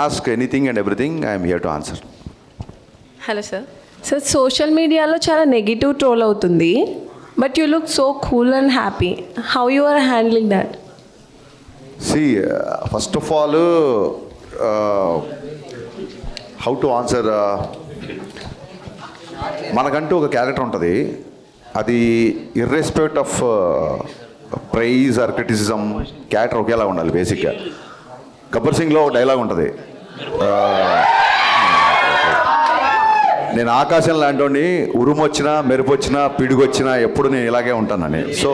Ask anything and everything, I am here to answer. Hello sir. Sir social మీడియాలో చాలా negative troll అవుతుంది, but you look so cool and happy. How you are handling that? See, first of all, how to answer, మనకంటూ ఒక character ఉంటుంది. అది irrespective of praise or criticism, character ఒకేలా ఉండాలి. బేసిక్గా గబ్బర్ సింగ్లో డైలాగ్ ఉంటుంది, నేను ఆకాశం లాంటి ఉరుము వచ్చినా మెరుపు వచ్చినా పిడుగు వచ్చినా ఎప్పుడు నేను ఇలాగే ఉంటానని. సో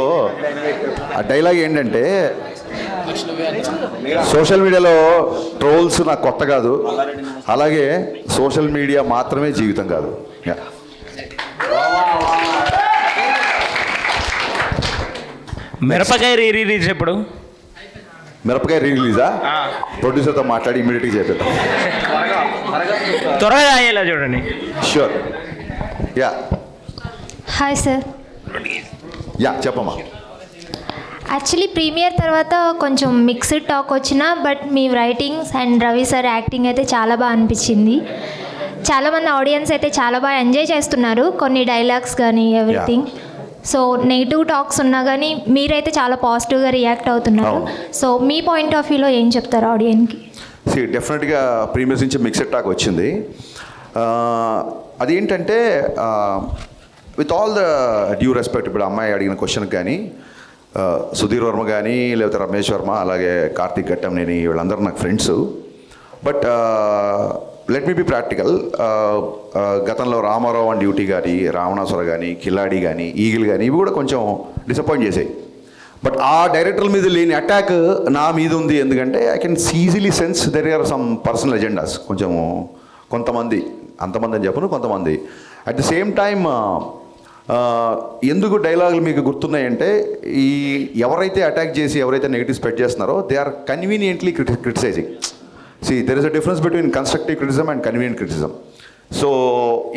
ఆ డైలాగ్ ఏంటంటే, సోషల్ మీడియాలో ట్రోల్స్ నాకు కొత్త కాదు, అలాగే సోషల్ మీడియా మాత్రమే జీవితం కాదు. మిరపకాయ రిలీజ్ ఎప్పుడు? మిరపకాయ రిలీజా? ప్రొడ్యూసర్తో మాట్లాడి ఇమీడియట్గా చేపిద్దాం. త్వరగా అయ్యేలా చూడండి. Sure. Yeah hi sir. Yeah చెప్పమ్మా. యాక్చువల్లీ ప్రీమియర్ తర్వాత కొంచెం మిక్స్డ్ టాక్ వచ్చినా, but me writings and Ravi sir acting అయితే చాలా బాగా అనిపించింది. చాలామంది ఆడియన్స్ అయితే చాలా బాగా ఎంజాయ్ చేస్తున్నారు, కొన్ని డైలాగ్స్ కానీ ఎవ్రీథింగ్. సో నెగిటివ్ టాక్స్ ఉన్నా కానీ మీరైతే చాలా పాజిటివ్గా రియాక్ట్ అవుతున్నారు. సో మీ పాయింట్ ఆఫ్ వ్యూలో ఏం చెప్తారు ఆడియన్స్కి? డెఫినెట్గా ప్రీమియర్స్ నుంచి మిక్స్డ్ టాక్ వచ్చింది. అదేంటంటే, with all the due respect, ఇప్పుడు అమ్మాయి అడిగిన క్వశ్చన్కి కానీ సుధీర్ వర్మ కానీ లేకపోతే రమేష్ వర్మ అలాగే కార్తీక్ ఘట్టంనేని వీళ్ళందరూ నాకు friends. But let me be practical. గతంలో రామారావు అండ్ డ్యూటీ కానీ, రావణాసుర కానీ, కిలాడి కానీ, ఈగిల్ కానీ, ఇవి కూడా కొంచెం డిసప్పాయింట్ చేసాయి. బట్ ఆ డైరెక్టర్ల మీద లేని అటాక్ నా మీద ఉంది. ఎందుకంటే I can easily sense there are some personal agendas. కొంతమంది, అంతమంది అని చెప్పను, కొంతమంది. అట్ ది సేమ్ టైమ్ ఎందుకు డైలాగులు మీకు గుర్తున్నాయంటే, ఈ ఎవరైతే అటాక్ చేసి ఎవరైతే నెగిటివ్ స్ప్రెడ్ చేస్తున్నారో they are conveniently criticising. There is a difference between constructive criticism and convenient criticism. So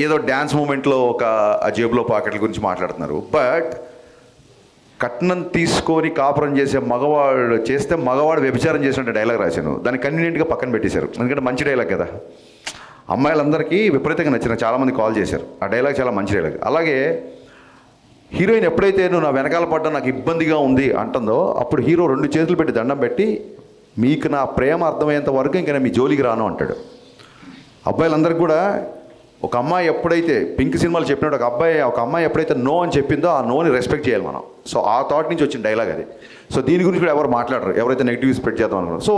ఏదో డ్యాన్స్ మూమెంట్లో ఒక జేబులో పాకెట్ల గురించి మాట్లాడుతున్నారు, బట్ కట్నం తీసుకొని కాపురం చేసే మగవాడు చేస్తే మగవాడు వ్యభిచారం చేసినట్టు డైలాగ్ రాశాను. దాన్ని కన్వీనియంట్గా పక్కన పెట్టేశారు, ఎందుకంటే మంచి డైలాగ్ కదా. అమ్మాయిలందరికీ విపరీతంగా నచ్చిన, చాలామంది కాల్ చేశారు. ఆ డైలాగ్ చాలా మంచి డైలాగ్. అలాగే హీరోయిన్ ఎప్పుడైతే నువ్వు నా వెనకాల పడ్డా నాకు ఇబ్బందిగా ఉంది అంటుందో, అప్పుడు హీరో 2 చేతులు పెట్టి దండం పెట్టి, మీకు నా ప్రేమ అర్థమయ్యేంత వరకు ఇంకా నేను మీ జోలికి రాను అంటాడు. అబ్బాయిలందరికీ కూడా ఒక అమ్మాయి ఎప్పుడైతే పింక్ సినిమాలు చెప్పినట్టు ఒక అమ్మాయి ఎప్పుడైతే నో అని చెప్పిందో ఆ నోని రెస్పెక్ట్ చేయాలి మనం. సో ఆ థాట్ నుంచి వచ్చిన డైలాగ్ అది. సో దీని గురించి కూడా ఎవరు మాట్లాడరు, ఎవరైతే నెగిటివ్ స్ప్రెడ్ చేద్దాం అనుకున్నారు. సో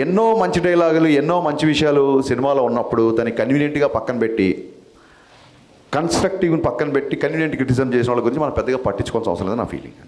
ఎన్నో మంచి డైలాగులు, ఎన్నో మంచి విషయాలు సినిమాలో ఉన్నప్పుడు దాన్ని కన్వీనియంట్గా పక్కన పెట్టి, కన్స్ట్రక్టివ్ని పక్కన పెట్టి కన్వీనియంట్ క్రిటిసిజం చేసిన వాళ్ళ గురించి మనం పెద్దగా పట్టించుకోవాల్సిన అవసరం లేదు నా ఫీలింగ్.